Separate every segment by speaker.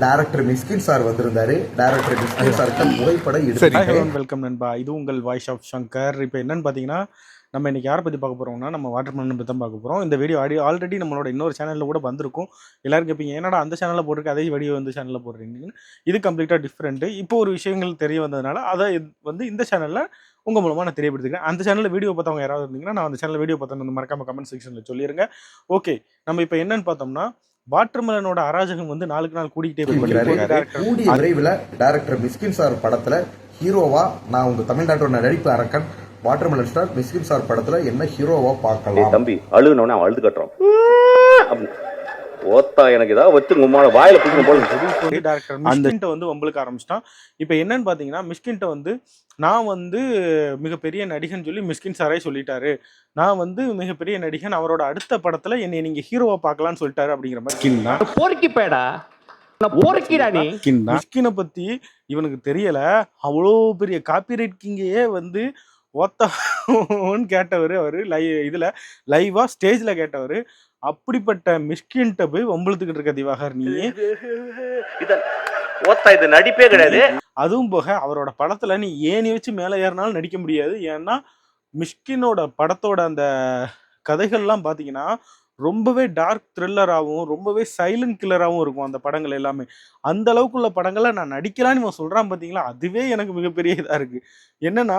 Speaker 1: Director மிஸ்கின் sir வந்திருந்தாரு. Director மிஸ்கின் சார்கிட்ட புகைப்படம் எடுத்து
Speaker 2: வெல்கம் நண்பா. இது உங்கள் வாய்ஸ் ஆஃப் சங்கர். இப்போ என்னன்னு பார்த்தீங்கன்னா, நம்ம இன்றைக்கி யாரை பற்றி பார்க்க போகிறோம்னா, நம்ம வாட்டர்மெலன் பற்றி தான் பார்க்க போகிறோம். இந்த வீடியோ ஆல்ரெடி நம்மளோட இன்னொரு சேனலில் கூட வந்திருக்கும். எல்லாரும் கேட்பீங்க, என்னடா அந்த சேனலில் போட்டிருக்கு, அதே வீடியோ வந்து சேனலில் போடுறீங்கன்னு. இது கம்ப்ளீட்டாக டிஃப்ரெண்ட்டு. இப்போ ஒரு விஷயங்கள் தெரிய வந்ததுனால அதை வந்து இந்த சேனலில் உங்கள் மூலமாக நான் தெரியப்படுத்துக்கிறேன். அந்த சேனலில் வீடியோ பார்த்தவங்க யாராவது இருந்தீங்கன்னா, நான் அந்த சேனலில் வீடியோ பார்த்தேன்னு மறக்காம கமெண்ட் செக்ஷனில் சொல்லிடுங்க. ஓகே, நம்ம இப்போ என்னன்னு பார்த்தோம்னா, வாட்டர்மெலனோட அராஜகம் வந்து நாளுக்கு நாள் கூடிக்கிட்டே போயிருக்காரு.
Speaker 1: கூடிய விரைவில் டைரக்டர் மிஸ்கின் சார் படத்துல ஹீரோவா நான் உங்க தமிழ்நாட்டோட நடிப்பு அரக்கன் வாட்டர்மெலன் ஸ்டார் மிஸ்கின் சார் படத்துல என்ன ஹீரோவா பார்க்கலாம்.
Speaker 3: தம்பி அழுகுனோடனே அவன் அழுது கட்டுறான். ஓத்தா எனக்கு ஏதாவது வச்சு உங்களோட வாயில பிடிக்கும் போல
Speaker 2: டைரக்டர் மிஸ்கின்ட்ட வந்து வம்பளுக்கு ஆரம்பிச்சிட்டான். இப்போ என்னன்னு பார்த்தீங்கன்னா, மிஸ்கின்ட்ட வந்து நான் வந்து மிகப்பெரிய நடிகன் சொல்லி மிஸ்கின் சாரே சொல்லிட்டாரு. நான் வந்து மிகப்பெரிய நடிகன், அவரோட அடுத்த படத்துல என்னை நீங்க ஹீரோவா பார்க்கலான்னு சொல்லிட்டாரு அப்படிங்கிற மாதிரி
Speaker 4: போர்க்கி பேடா
Speaker 2: மிஸ்கினை பத்தி இவனுக்கு தெரியல. அவ்வளோ பெரிய காப்பிரைட் கிங்கையே வந்து ஒத்தன்னு கேட்டவர் அவரு. இதுல லைவா ஸ்டேஜ்ல கேட்டவர். அப்படிப்பட்ட மிஸ்கின்ட்ட போய் வம்பளுத்துக்கிட்டு இருக்க திவாகர் நீ.
Speaker 3: இது நடிப்பே கிடையாது.
Speaker 2: அதுவும் போக அவரோட படத்துல நீ ஏணி வச்சு மேலே ஏறினாலும் நடிக்க முடியாது. ஏன்னா மிஸ்கினோட படத்தோட அந்த கதைகள்லாம் பார்த்தீங்கன்னா ரொம்பவே டார்க் த்ரில்லராகவும் ரொம்பவே சைலண்ட் கில்லராகவும் இருக்கும் அந்த படங்கள் எல்லாமே. அந்த அளவுக்குள்ள படங்களை நான் நடிக்கலான்னு இவன் சொல்கிறான் பார்த்தீங்களா, அதுவே எனக்கு மிகப்பெரிய இதாக இருக்குது. என்னன்னா,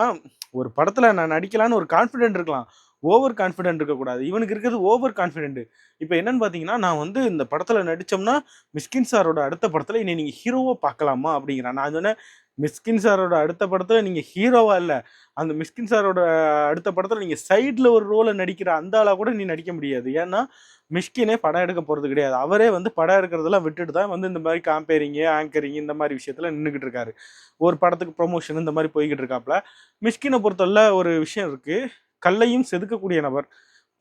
Speaker 2: ஒரு படத்தில் நான் நடிக்கலான்னு ஒரு கான்ஃபிடென்ட் இருக்கலாம், ஓவர் கான்ஃபிடென்ட் இருக்கக்கூடாது. இவனுக்கு இருக்கிறது ஓவர் கான்ஃபிடென்ட். இப்போ என்னன்னு பார்த்தீங்கன்னா, நான் வந்து இந்த படத்தில் நடித்தோம்னா மிஸ்கின் சாரோட அடுத்த படத்தில் என்னை நீங்கள் ஹீரோவாக பார்க்கலாமா அப்படிங்கிறான். நான் சொன்னேன், மிஸ்கின் சாரோட அடுத்த படத்தில் நீங்கள் ஹீரோவா இல்லை, அந்த மிஸ்கின் சாரோட அடுத்த படத்தில் நீங்கள் சைடில் ஒரு ரோலை நடிக்கிற அந்த ஆளாக கூட நீ நடிக்க முடியாது. ஏன்னா மிஸ்கினே படம் எடுக்க போகிறது கிடையாது. அவரே வந்து படம் எடுக்கிறதெல்லாம் விட்டுட்டு தான் வந்து இந்த மாதிரி காம்பேரிங்கு ஆங்கரிங் இந்த மாதிரி விஷயத்தில் நின்றுக்கிட்டு இருக்காரு. ஒரு படத்துக்கு ப்ரொமோஷன் இந்த மாதிரி போய்கிட்டு இருக்காப்புல. மிஸ்கினை பொறுத்தவரை ஒரு விஷயம் இருக்குது, கல்லையும் செதுக்கக்கூடிய நபர்.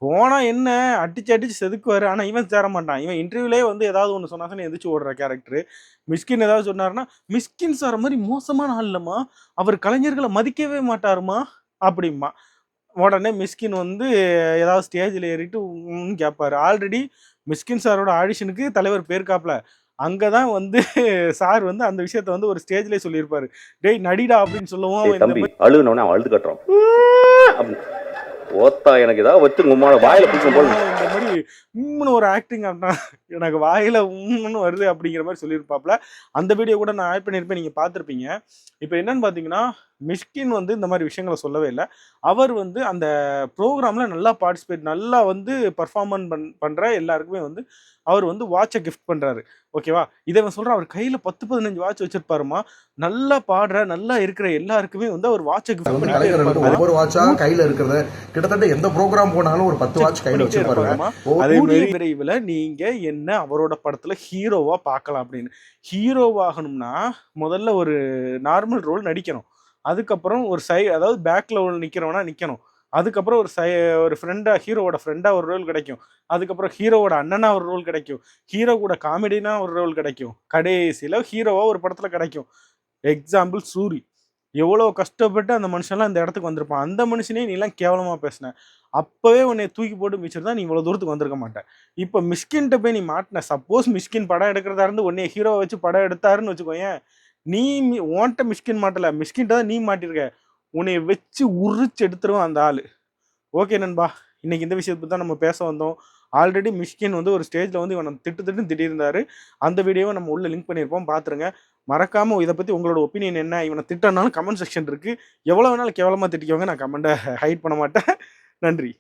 Speaker 2: போனால் என்ன அடிச்சு செதுக்குவார். ஆனால் இவன் சேர மாட்டான். இவன் இன்டர்வியூலேயே வந்து ஏதாவது ஒன்று சொன்னாங்கன்னு எதிர்த்து ஓடுற கேரக்டரு. மிஸ்கின் ஏதாவது சொன்னார்னா, மிஸ்கின் சார் மாதிரி மோசமான ஆள் இல்லைம்மா, அவர் கலைஞர்களை மதிக்கவே மாட்டாருமா அப்படிம்மா. உடனே மிஸ்கின் வந்து ஏதாவது ஸ்டேஜில் ஏறிட்டு கேட்பாரு. ஆல்ரெடி மிஸ்கின் சாரோட ஆடிஷனுக்கு தலைவர் பேர்க்காப்ல. அங்கே தான் வந்து சார் வந்து அந்த விஷயத்த வந்து ஒரு ஸ்டேஜ்லேயே சொல்லியிருப்பாரு. டேய் நடிடா அப்படின்னு சொல்லவும்
Speaker 3: தம்பி அழுகுனோடனே அவன் அழுது கட்டுறான். ஓத்தா எனக்கு ஏதாவது வச்சு உங்களோட வாயில பிடிக்கும் போல
Speaker 2: இந்த மாதிரி உம்முன்னு ஒரு ஆக்டிங் அப்படின்னா எனக்கு வாயில உம்முன்னு வருது அப்படிங்கிற மாதிரி சொல்லியிருப்பாப்ல. அந்த வீடியோ கூட நான் ஆட் பண்ணியிருப்பேன், நீங்கள் பார்த்துருப்பீங்க. இப்போ என்னன்னு பார்த்தீங்கன்னா, மிஸ்கின் வந்து இந்த மாதிரி விஷயங்களை சொல்லவே இல்லை. அவர் வந்து அந்த ப்ரோக்ராமில் நல்லா பார்ட்டிசிபேட் நல்லா வந்து பர்ஃபார்மன்ஸ் பண்ணுற எல்லாருக்குமே வந்து அவர் வந்து வாட்சை கிஃப்ட் பண்ணுறாரு. ஓகேவா, இதை அவன் சொல்கிறான். அவர் கையில் 10-15 வாட்ச் வச்சிருப்பாருமா. நல்லா பாடுற நல்லா இருக்கிற எல்லாருக்குமே வந்து அவர் வாட்சை கிஃப்ட்
Speaker 1: பண்ணுறாரு. ஒவ்வொரு வாட்சா கையில் இருக்கிறத கிட்டத்தட்ட எந்த ப்ரோக்ராம் போனாலும் ஒரு 10 வாட்ச் கையில் வச்சிருப்பாருமா.
Speaker 2: அதே விரைவில் நீங்கள் என்ன அவரோட படத்தில் ஹீரோவாக பார்க்கலாம் அப்படின்னு. ஹீரோவாகணும்னா முதல்ல ஒரு நார்மல் ரோல் நடிக்கணும். அதுக்கப்புறம் ஒரு அதாவது பேக்கில் நிற்கிறவனா நிற்கணும். அதுக்கப்புறம் ஒரு ஃப்ரெண்டாக ஹீரோவோட ஃப்ரெண்டாக ஒரு ரோல் கிடைக்கும். அதுக்கப்புறம் ஹீரோவோட அண்ணனாக ஒரு ரோல் கிடைக்கும். ஹீரோ கூட காமெடினா ஒரு ரோல் கிடைக்கும். கடைசியில் ஹீரோவாக ஒரு படத்தில் கிடைக்கும். எக்ஸாம்பிள் சூரி. எவ்வளோ கஷ்டப்பட்டு அந்த மனுஷன்லாம் அந்த இடத்துக்கு வந்திருப்பான். அந்த மனுஷனே நீலாம் கேவலமாக பேசின, அப்போவே உன்னை தூக்கி போட்டு மிச்சிருந்தா நீ இவ்வளோ தூரத்துக்கு வந்திருக்க மாட்டேன். இப்போ மிஸ்கின்ட்ட போய் நீ மாட்டின. சப்போஸ் மிஸ்கின் படம் எடுக்கிறதா இருந்து உன்னை ஹீரோவை வச்சு படம் எடுத்தாருன்னு வச்சுக்கோயேன், நீ ஓன்ட்ட மிஸ்கின் மாட்டல, மிஸ்கின்ட்ட தான் நீ மாட்டிருக்க. உன்னை வச்சு உரிச்சு எடுத்துருவான் அந்த ஆள். ஓகே நண்பா, இன்னைக்கு இந்த விஷயத்தை தான் நம்ம பேச வந்தோம். ஆல்ரெடி மிஸ்கின் வந்து ஒரு ஸ்டேஜில் வந்து இவனை திட்டிருந்தாரு. அந்த வீடியோவை நம்ம உள்ள லிங்க் பண்ணியிருப்போம், பார்த்துருங்க. மறக்காமல் இதை பற்றி உங்களோட ஒப்பீனியன் என்ன. இவனை திட்டனாலும் கமெண்ட் செக்ஷன் இருக்குது, எவ்வளோ வேணாலும் கேவலமாக திட்டிக்கோங்க, நான் கமெண்ட்டை ஹைட் பண்ண மாட்டேன். நன்றி.